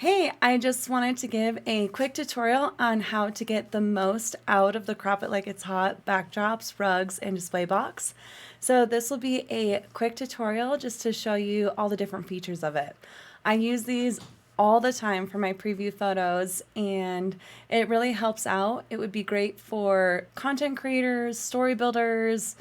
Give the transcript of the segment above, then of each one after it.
Hey, I just wanted to give a quick tutorial on how to get the most out of the Crop It Like It's Hot backdrops, rugs, and display box. So this will be a quick tutorial just to show you all the different features of it. I use these all the time for my preview photos and it really helps out. It would be great for content creators, story builders,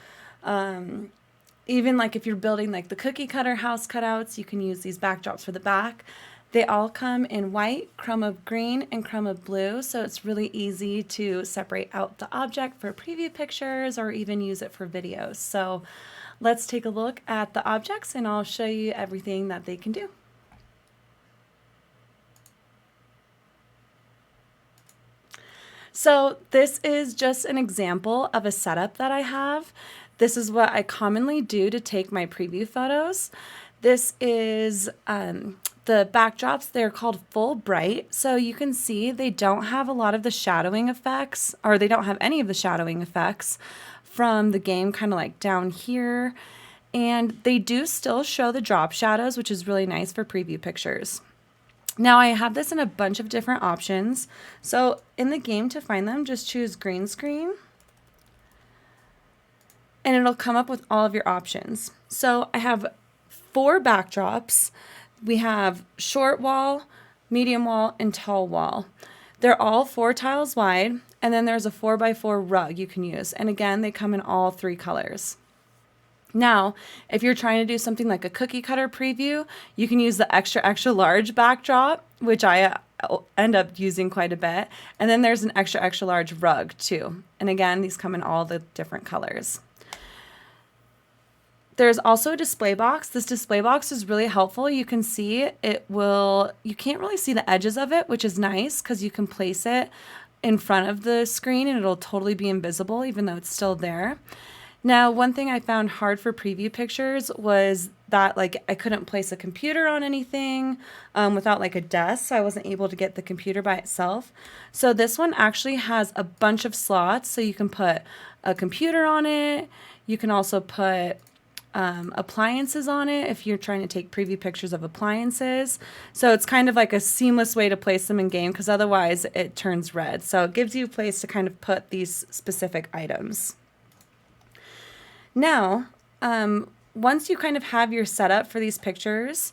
even like if you're building like the cookie cutter house cutouts, you can use these backdrops for the back. They all come in white, chroma green, and chroma blue, so it's really easy to separate out the object for preview pictures or even use it for videos. So let's take a look at the objects and I'll show you everything that they can do. So this is just an example of a setup that I have. This is what I commonly do to take my preview photos. This is the backdrops. They're called full bright. So you can see they don't have a lot of the shadowing effects, or they don't have any of the shadowing effects from the game, kind of like down here. And they do still show the drop shadows, which is really nice for preview pictures. Now I have this in a bunch of different options. So in the game, to find them, just choose green screen and it'll come up with all of your options. So I have 4 backdrops. We have short wall, medium wall, and tall wall. They're all 4 tiles wide, and then there's a 4x4 rug you can use. And again, they come in all 3 colors. Now, if you're trying to do something like a cookie cutter preview, you can use the extra large backdrop, which I end up using quite a bit. And then there's an extra large rug too. And again, these come in all the different colors. There's also a display box. This display box is really helpful. You can see you can't really see the edges of it, which is nice because you can place it in front of the screen and it'll totally be invisible even though it's still there. Now, one thing I found hard for preview pictures was that I couldn't place a computer on anything without like a desk, so I wasn't able to get the computer by itself. So this one actually has a bunch of slots, so you can put a computer on it. You can also put appliances on it if you're trying to take preview pictures of appliances. So it's kind of like a seamless way to place them in game because otherwise it turns red. So it gives you a place to kind of put these specific items. Now, once you kind of have your setup for these pictures,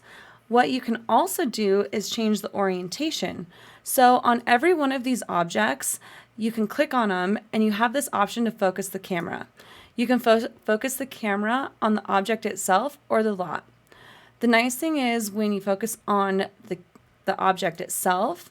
what you can also do is change the orientation. So on every one of these objects, you can click on them and you have this option to focus the camera. You can focus the camera on the object itself or the lot. The nice thing is when you focus on the object itself,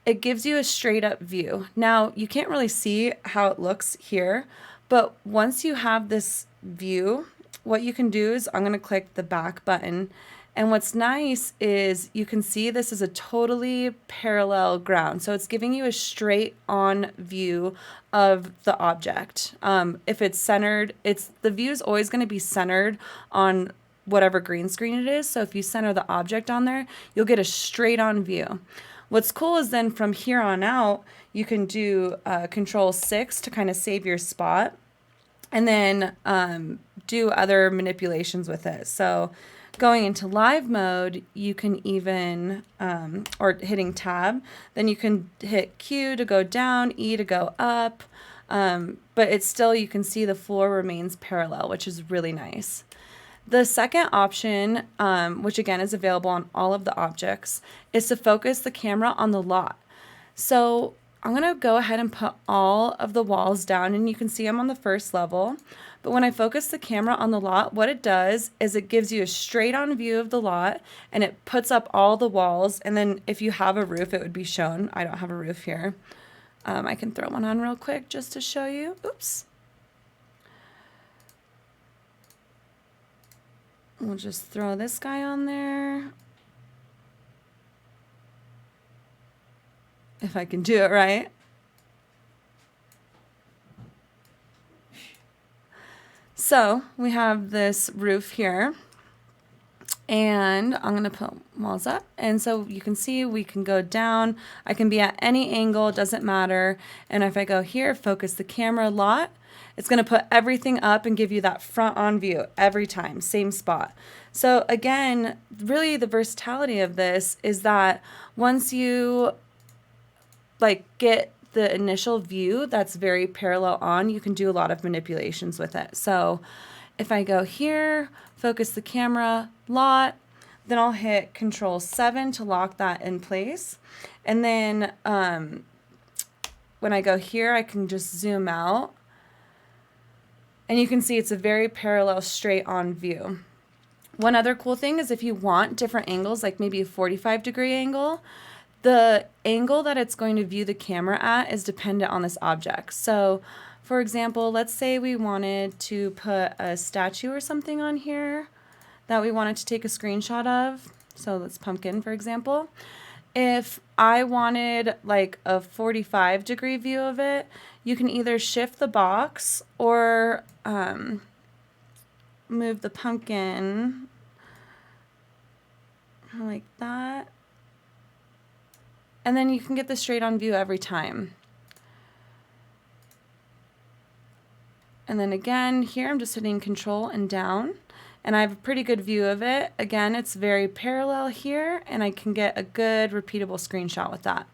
it gives you a straight up view. Now, you can't really see how it looks here, but once you have this view, what you can do is I'm going to click the back button. And what's nice is you can see this is a totally parallel ground. So it's giving you a straight on view of the object. If it's centered, the view is always going to be centered on whatever green screen it is. So if you center the object on there, you'll get a straight on view. What's cool is then from here on out, you can do Control-6 to kind of save your spot and then do other manipulations with it. So going into live mode, you can even, or hitting tab, then you can hit Q to go down, E to go up, but it's still, you can see the floor remains parallel, which is really nice. The second option, which again is available on all of the objects, is to focus the camera on the lot. So I'm going to go ahead and put all of the walls down and you can see I'm on the first level. But when I focus the camera on the lot, what it does is it gives you a straight on view of the lot and it puts up all the walls. And then if you have a roof, it would be shown. I don't have a roof here. I can throw one on real quick just to show you. Oops. We'll just throw this guy on there. If I can do it right. So we have this roof here and I'm going to put walls up. And so you can see we can go down. I can be at any angle, doesn't matter. And if I go here, focus the camera lot, it's going to put everything up and give you that front on view every time, same spot. So again, really the versatility of this is that once you get the initial view that's very parallel on, you can do a lot of manipulations with it. So if I go here, focus the camera, lot, then I'll hit Control-7 to lock that in place. And then when I go here, I can just zoom out. And you can see it's a very parallel straight on view. One other cool thing is if you want different angles, like maybe a 45-degree angle, the angle that it's going to view the camera at is dependent on this object. So for example, let's say we wanted to put a statue or something on here that we wanted to take a screenshot of. So let's pumpkin, for example. If I wanted like a 45-degree view of it, you can either shift the box or move the pumpkin like that. And then you can get the straight on view every time. And then again, here I'm just hitting Control and down, and I have a pretty good view of it. Again, it's very parallel here, and I can get a good repeatable screenshot with that.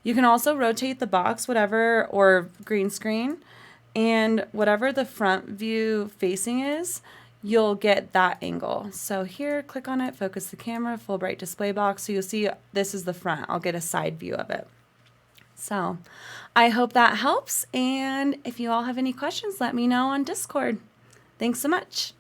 You can also rotate the box, whatever, or green screen, and whatever the front view facing is, you'll get that angle. So here, click on it, focus the camera, full bright display box. So you'll see this is the front. I'll get a side view of it. So I hope that helps. And if you all have any questions, let me know on Discord. Thanks so much.